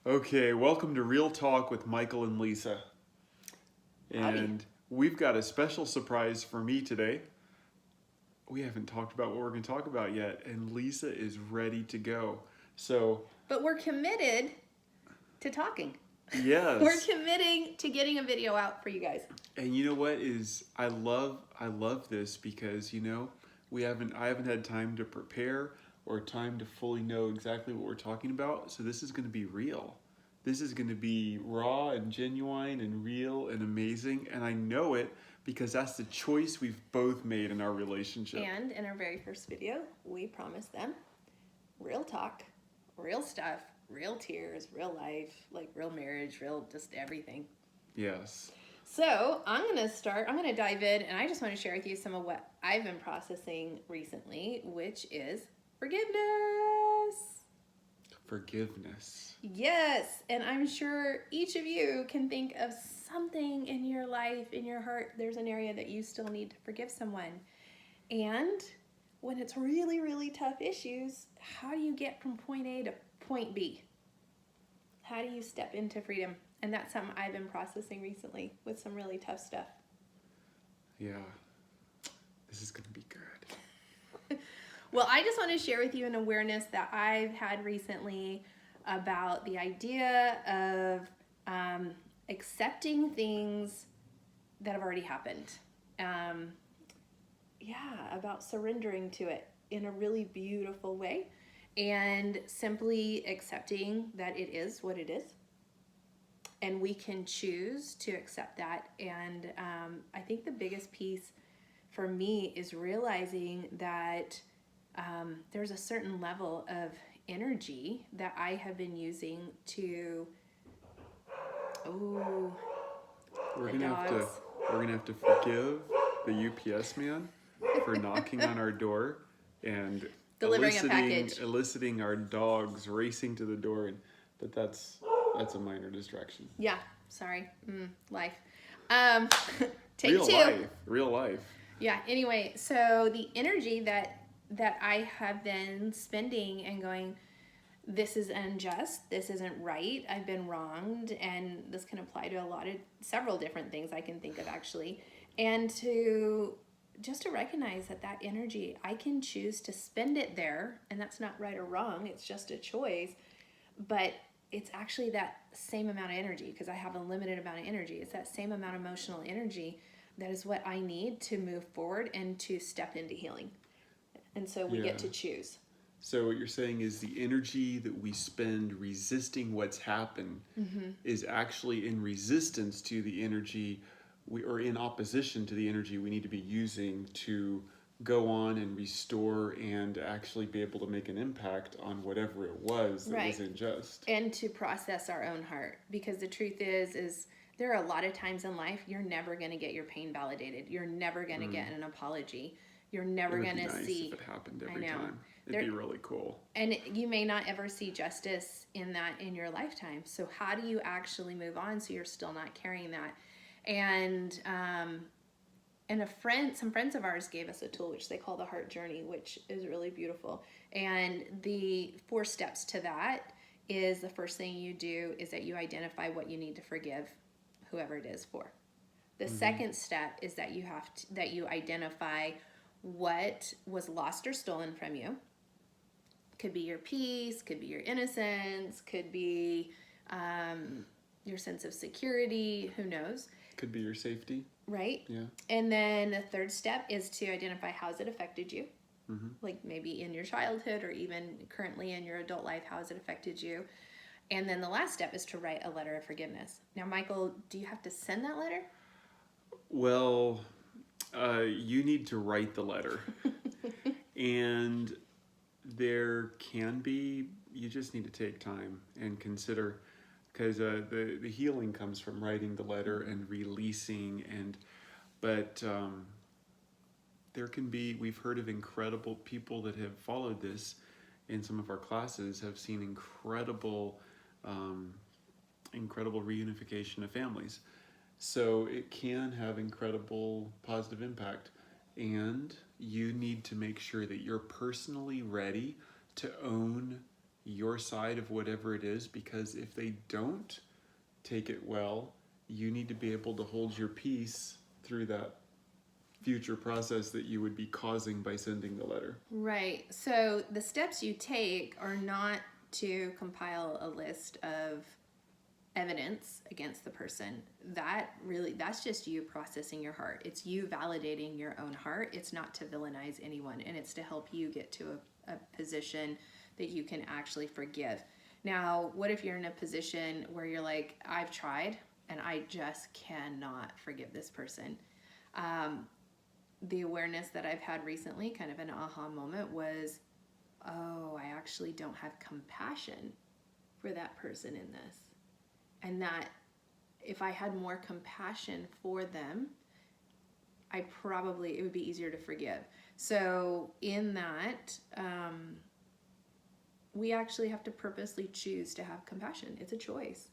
Okay, welcome to Real Talk with Michael and Lisa. Howdy. And we've got a special surprise for me today. We haven't talked about what we're going to talk about yet, and Lisa is ready to go. So, But we're committed to talking. yes. We're committing to getting a video out for you guys. And you know what is I love this because I haven't had time to prepare or time to fully know exactly what we're talking about. So this is going to be real. This is going to be raw and genuine and real and amazing, and I know it because that's the choice we've both made in our relationship. And in our very first video, we promised them real talk, real stuff, real tears, real life, like real marriage, real just everything. Yes. So I'm going to dive in, and I just want to share with you some of what I've been processing recently, which is forgiveness. Forgiveness. Yes, and I'm sure each of you can think of something in your life, in your heart, there's an area that you still need to forgive someone. And when it's really, really tough issues, how do you get from point A to point B? How do you step into freedom? And that's something I've been processing recently with some really tough stuff. Yeah. This is going to be good. Well, I just want to share with you an awareness that I've had recently about the idea of accepting things that have already happened. About surrendering to it in a really beautiful way and simply accepting that it is what it is. And we can choose to accept that. And I think the biggest piece for me is realizing that there's a certain level of energy that I have been using to. Oh, We're gonna have to forgive the UPS man for knocking on our door and delivering a package, eliciting our dogs racing to the door, but that's a minor distraction. Yeah, sorry, life. Take Real two. Real life. Yeah. Anyway, so the energy that I have been spending and going, this is unjust, this isn't right, I've been wronged, and this can apply to several different things I can think of actually, and to recognize that energy, I can choose to spend it there, and that's not right or wrong, it's just a choice, but it's actually that same amount of energy, because I have a limited amount of energy. It's that same amount of emotional energy that is what I need to move forward and to step into healing. And so we get to choose. So what you're saying is the energy that we spend resisting what's happened is actually in resistance to the energy or in opposition to the energy we need to be using to go on and restore and actually be able to make an impact on whatever it was that was unjust. And to process our own heart. Because the truth is there are a lot of times in life you're never going to get your pain validated. You're never going to get an apology. You're never going to see. If it happened every time. It'd be really cool. And you may not ever see justice in your lifetime. So how do you actually move on so you're still not carrying that? And some friends of ours gave us a tool which they call the heart journey, which is really beautiful. And the 4 steps to that is, the first thing you do is that you identify what you need to forgive whoever it is for. The second step is that you identify what was lost or stolen from you. Could be your peace, could be your innocence, could be your sense of security, who knows? Could be your safety. Right? Yeah. And then the third step is to identify how has it affected you. Like maybe in your childhood or even currently in your adult life, how has it affected you? And then the last step is to write a letter of forgiveness. Now, Michael, do you have to send that letter? Well, you need to write the letter. And there can be, you just need to take time and consider, because the healing comes from writing the letter and releasing, but there can be, we've heard of incredible people that have followed this in some of our classes, have seen incredible reunification of families. So it can have incredible positive impact. And you need to make sure that you're personally ready to own your side of whatever it is, because if they don't take it well, you need to be able to hold your peace through that future process that you would be causing by sending the letter. Right. So the steps you take are not to compile a list of evidence against the person. That's just you processing your heart. It's you validating your own heart. It's not to villainize anyone, and it's to help you get to a position that you can actually forgive. Now, what if you're in a position where you're like, I've tried and I just cannot forgive this person? The awareness that I've had recently, kind of an aha moment, was, oh, I actually don't have compassion for that person in this. And that if I had more compassion for them, it would be easier to forgive. So in that, we actually have to purposely choose to have compassion. It's a choice.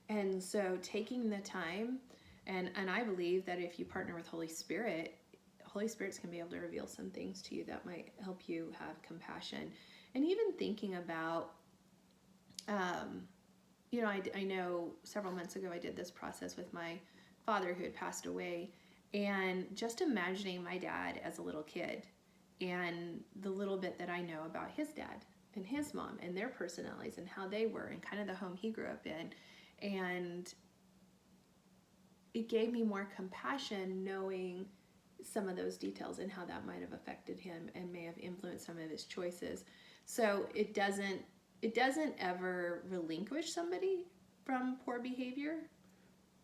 And so taking the time, and I believe that if you partner with Holy Spirit's going to be able to reveal some things to you that might help you have compassion. And even thinking about, I know several months ago I did this process with my father who had passed away, and just imagining my dad as a little kid and the little bit that I know about his dad and his mom and their personalities and how they were and kind of the home he grew up in. And it gave me more compassion knowing some of those details and how that might have affected him and may have influenced some of his choices. So it doesn't ever relinquish somebody from poor behavior.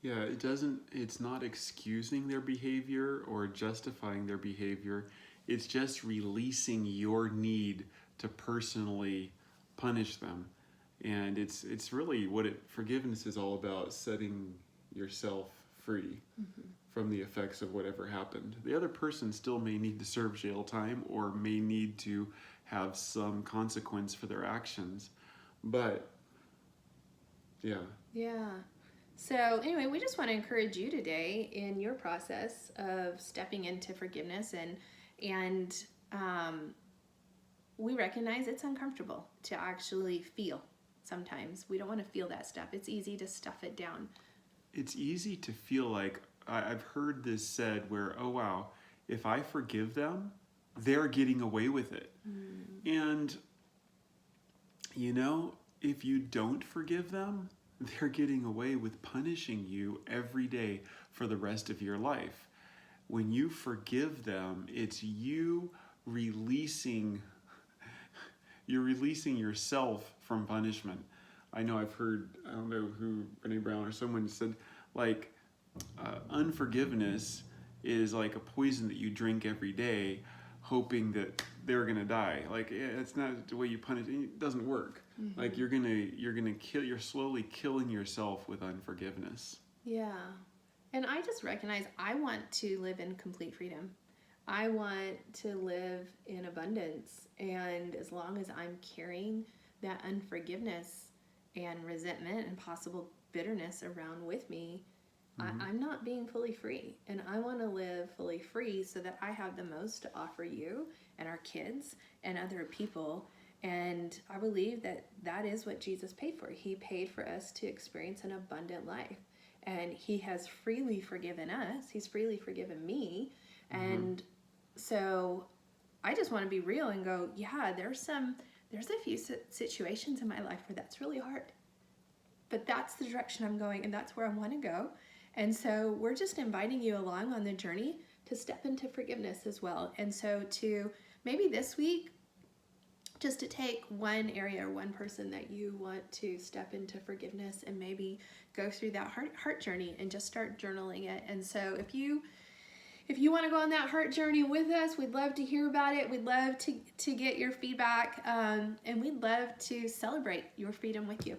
Yeah, it's not excusing their behavior or justifying their behavior. It's just releasing your need to personally punish them. And it's really what forgiveness is all about, setting yourself free from the effects of whatever happened. The other person still may need to serve jail time or may need to have some consequence for their actions. But, yeah. Yeah. So anyway, we just want to encourage you today in your process of stepping into forgiveness, and we recognize it's uncomfortable to actually feel. Sometimes we don't want to feel that stuff. It's easy to stuff it down. It's easy to feel like, I've heard this said where, oh wow, if I forgive them, they're getting away with it. And, if you don't forgive them, they're getting away with punishing you every day for the rest of your life. When you forgive them, it's you're releasing yourself from punishment. I know I've heard, I don't know who, Brene Brown or someone said, like, unforgiveness is like a poison that you drink every day, hoping that they're gonna die. Like, it's not the way you punish. It doesn't work. Like you're slowly killing yourself with unforgiveness. Yeah. And I just recognize I want to live in complete freedom. I want to live in abundance. And as long as I'm carrying that unforgiveness and resentment and possible bitterness around with me, I'm not being fully free. And I want to live fully free so that I have the most to offer you and our kids and other people. And I believe that is what Jesus paid for. He paid for us to experience an abundant life. And he has freely forgiven us. He's freely forgiven me. And so I just want to be real and go, yeah, there's a few situations in my life where that's really hard. But that's the direction I'm going, and that's where I want to go. And so we're just inviting you along on the journey to step into forgiveness as well. And so to maybe this week, just to take one area or one person that you want to step into forgiveness and maybe go through that heart journey and just start journaling it. And so if you want to go on that heart journey with us, we'd love to hear about it. We'd love to get your feedback, and we'd love to celebrate your freedom with you.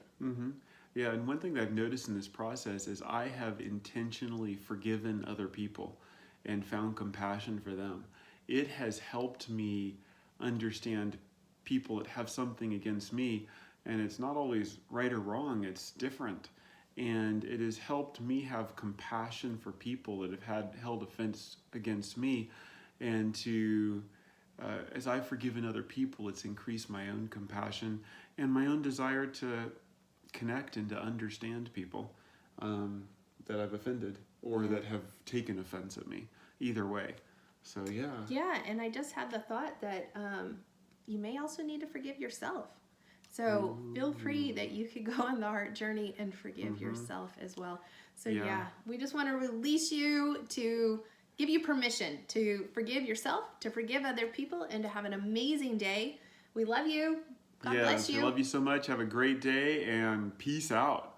Yeah, and one thing that I've noticed in this process is I have intentionally forgiven other people and found compassion for them. It has helped me understand people that have something against me, and it's not always right or wrong, it's different. And it has helped me have compassion for people that have held offense against me, and to as I've forgiven other people, it's increased my own compassion and my own desire to connect and to understand people that I've offended or that have taken offense at me. Either way. So, yeah. Yeah, and I just had the thought that you may also need to forgive yourself. So feel free that you could go on the heart journey and forgive yourself as well. So yeah, we just want to release you to give you permission to forgive yourself, to forgive other people, and to have an amazing day. We love you. God bless you. I love you so much. Have a great day and peace out.